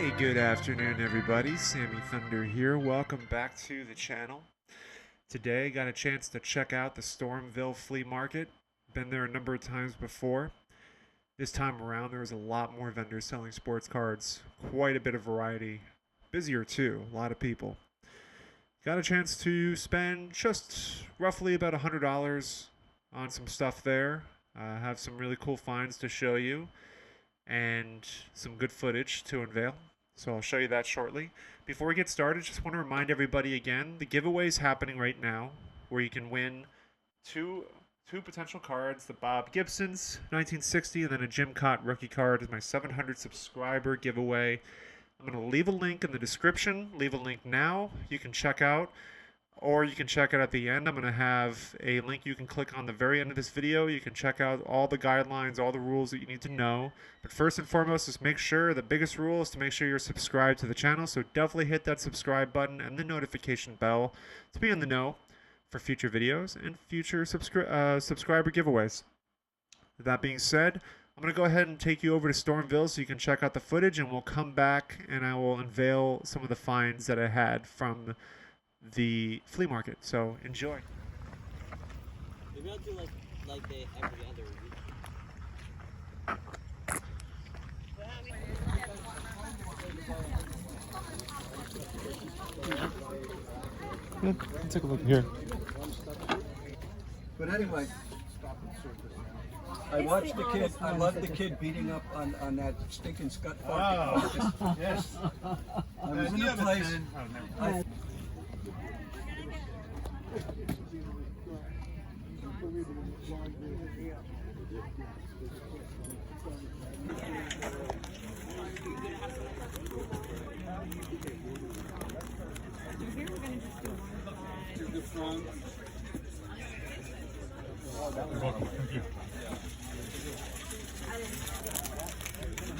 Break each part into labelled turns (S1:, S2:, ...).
S1: Hey, good afternoon, everybody. Sammy Thunder here. Welcome back to the channel. Today, got a chance to check out the Stormville Flea Market. Been there a number of times before. This time around, there was a lot more vendors selling sports cards. Quite a bit of variety. Busier, too. A lot of people. Got a chance to spend just roughly about $100 on some stuff there. Have some really cool finds to show you, and some good footage to unveil. So I'll show you that shortly. Before we get started, just want to remind everybody again, the giveaway is happening right now, where you can win two potential cards, the Bob Gibson's 1960, and then a Jim Cott rookie card is my 700 subscriber giveaway. I'm going to leave a link in the description, leave a link now, you can check out, or you can check it at the end. I'm going to have a link you can click on the very end of this video. You can check out all the guidelines, all the rules that you need to know. But first and foremost, just make sure, the biggest rule is to make sure you're subscribed to the channel. So definitely hit that subscribe button and the notification bell to be in the know for future videos and future subscriber giveaways. With that being said, I'm going to go ahead and take you over to Stormville so you can check out the footage, and we'll come back and I will unveil some of the finds that I had from the flea market. So enjoy.
S2: Maybe I'll do like they every other
S1: Yeah, take a look here.
S3: But anyway, I watched the kid. I loved the kid beating up on that stinking scut.
S4: Oh, yes.
S3: I was in a place.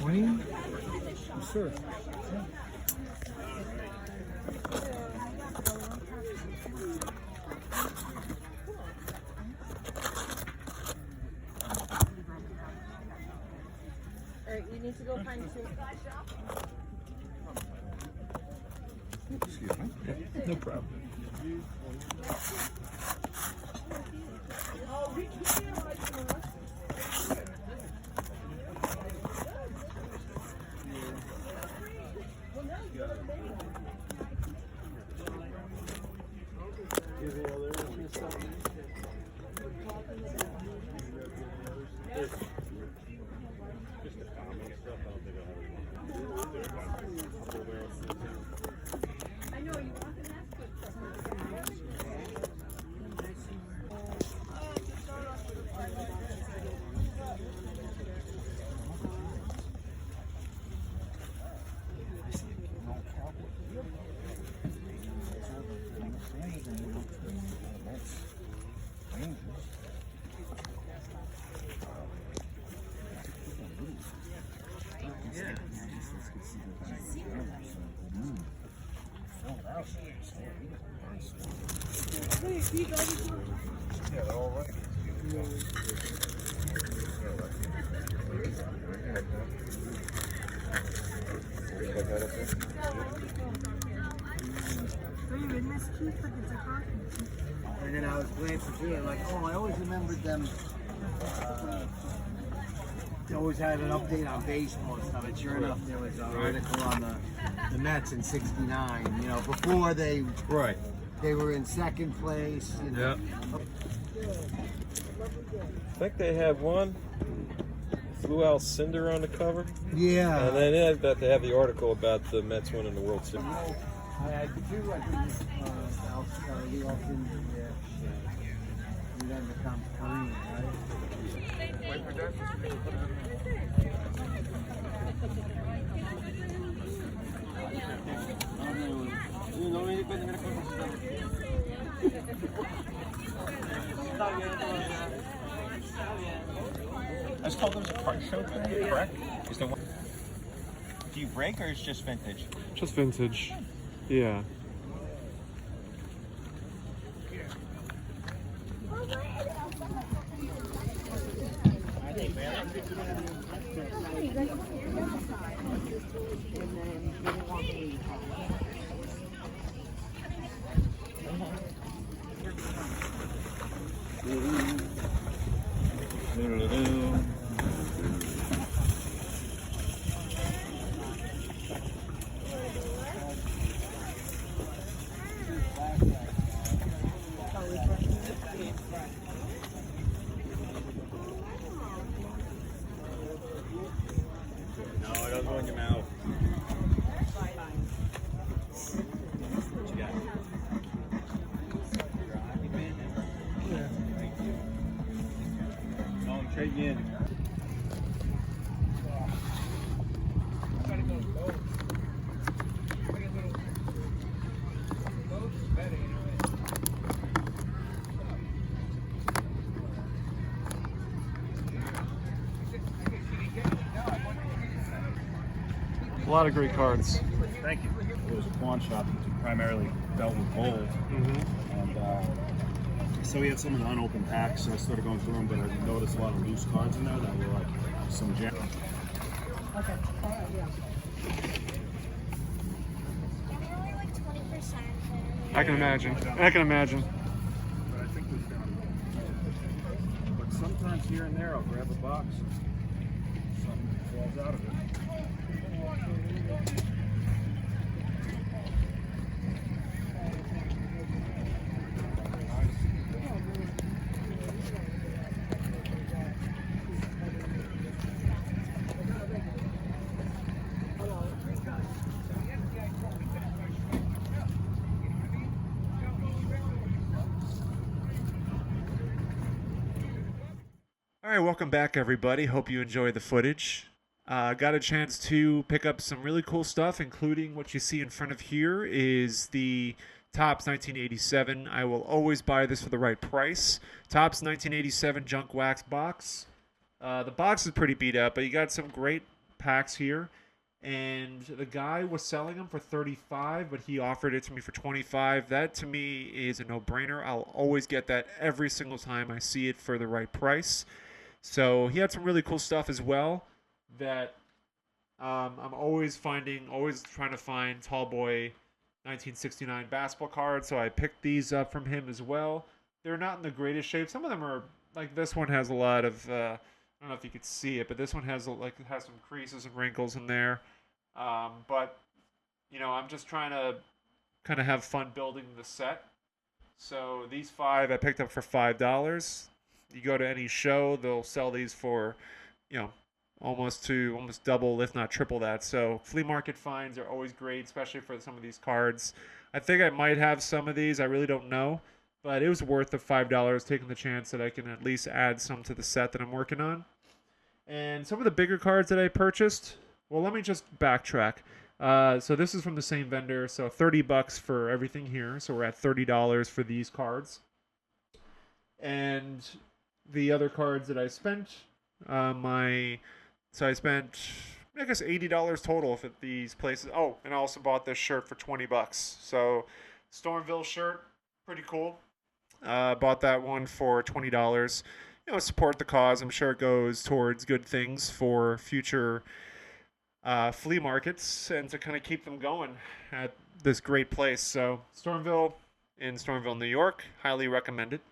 S4: Wayne? Sure.
S5: Alright, you need to go find two.
S4: Excuse me. Yeah, no problem. Yeah, they're all right.
S3: And then I was glancing through it, like, oh, I always remembered them. They always had an update on baseball and stuff. And sure enough, there was an article on the Mets in '69. You know, before they were in second place. You know.
S6: Yeah. I think they have one Blue Al Cinder on the cover.
S3: Yeah.
S6: And then I bet they have the article about the Mets winning the World Series.
S3: I had two, I think, the Alton, and then the Kareem, right?
S4: Wait for that.
S7: I was told it was a car show today, correct? Is there one? Do you break or is it just vintage?
S1: Just vintage. Yeah.
S7: No, it doesn't go in your mouth. What you got? No, I'm trading you in.
S1: A lot of great cards.
S4: Thank you. It was a pawn shop that primarily dealt with gold. And so we had some of the unopened packs, so I started going through them, but I noticed a lot of loose cards in there that were like some jam.
S5: Okay. Yeah.
S1: I can imagine. I can imagine.
S4: But I think we've done. But sometimes here and there I'll grab a box and something falls out of it.
S1: All right, welcome back, everybody. Hope you enjoyed the footage. Got a chance to pick up some really cool stuff, including what you see in front of here is the Topps 1987. I will always buy this for the right price. Topps 1987 junk wax box. The box is pretty beat up, but you got some great packs here. And the guy was selling them for $35, but he offered it to me for $25. That to me is a no-brainer. I'll always get that every single time I see it for the right price. So he had some really cool stuff as well that I'm always trying to find tall boy 1969 basketball cards. So I picked these up from him as well. They're not in the greatest shape. Some of them are, like this one has a lot of, I don't know if you could see it, but this one has some creases and wrinkles in there. But, you know, I'm just trying to kind of have fun building the set. So these 5 I picked up for $5. You go to any show, they'll sell these for, you know, almost double, if not triple that. So flea market finds are always great, especially for some of these cards. I think I might have some of these. I really don't know. But it was worth the $5, taking the chance that I can at least add some to the set that I'm working on. And some of the bigger cards that I purchased, well, let me just backtrack. So this is from the same vendor, so $30 for everything here. So we're at $30 for these cards. And the other cards that I spent, I spent, I guess, $80 total at these places. Oh, and I also bought this shirt for $20. So Stormville shirt, pretty cool. Bought that one for $20. You know, support the cause. I'm sure it goes towards good things for future flea markets and to kind of keep them going at this great place. So Stormville in Stormville, New York, highly recommend it.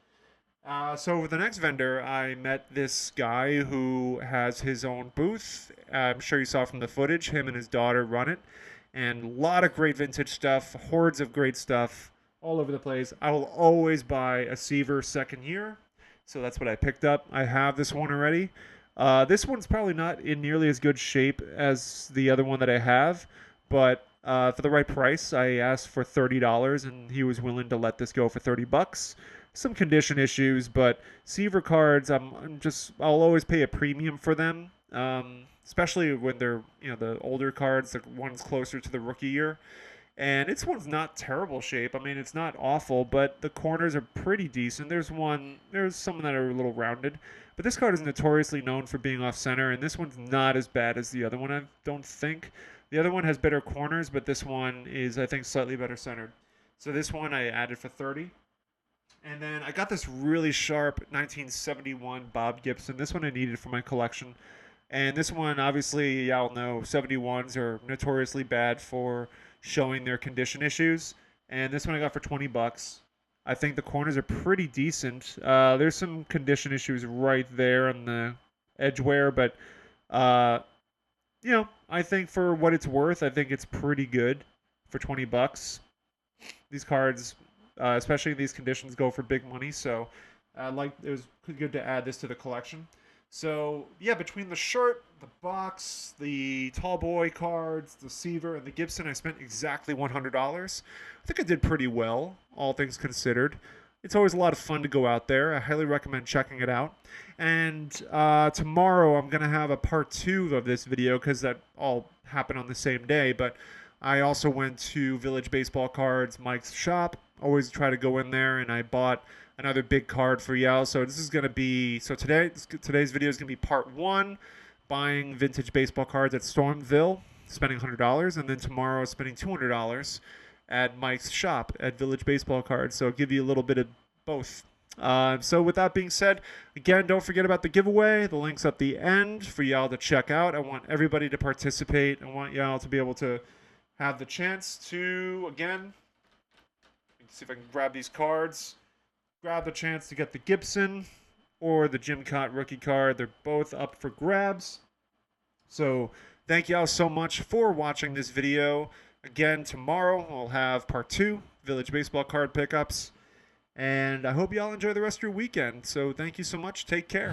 S1: So with the next vendor, I met this guy who has his own booth. I'm sure you saw from the footage, him and his daughter run it. And a lot of great vintage stuff, hordes of great stuff all over the place. I will always buy a Seaver second year. So that's what I picked up. I have this one already. This one's probably not in nearly as good shape as the other one that I have. But for the right price, I asked for $30, and he was willing to let this go for $30. Some condition issues, but Seaver cards, I'll always pay a premium for them, especially when they're, you know, the older cards, the ones closer to the rookie year. And this one's not terrible shape. I mean, it's not awful, but the corners are pretty decent. There's some that are a little rounded, but this card is notoriously known for being off center, and this one's not as bad as the other one, I don't think. The other one has better corners, but this one is, I think, slightly better centered. So this one I added for $30. And then I got this really sharp 1971 Bob Gibson. This one I needed for my collection. And this one, obviously, y'all know 71s are notoriously bad for showing their condition issues. And this one I got for 20 bucks. I think the corners are pretty decent. There's some condition issues right there on the edge wear, but I think for what it's worth, I think it's pretty good for 20 bucks. These cards, especially in these conditions, go for big money. So, it was good to add this to the collection. So, yeah, between the shirt, the box, the tall boy cards, the Seaver, and the Gibson, I spent exactly $100. I think I did pretty well, all things considered. It's always a lot of fun to go out there. I highly recommend checking it out. And tomorrow I'm going to have a part 2 of this video because that all happened on the same day. But I also went to Village Baseball Cards, Mike's shop. Always try to go in there, and I bought another big card for y'all. So this is going to be, today's video is going to be part 1, buying vintage baseball cards at Stormville, spending $100, and then tomorrow spending $200 at Mike's shop at Village Baseball Cards. So I'll give you a little bit of both. So with that being said, again, don't forget about the giveaway. The link's at the end for y'all to check out. I want everybody to participate. I want y'all to be able to have the chance to, again, see if I can grab these cards. Grab the chance to get the Gibson or the Jim Cott rookie card. They're both up for grabs. So thank y'all so much for watching this video. Again, tomorrow we'll have part 2, Village Baseball card pickups. And I hope y'all enjoy the rest of your weekend. So thank you so much. Take care.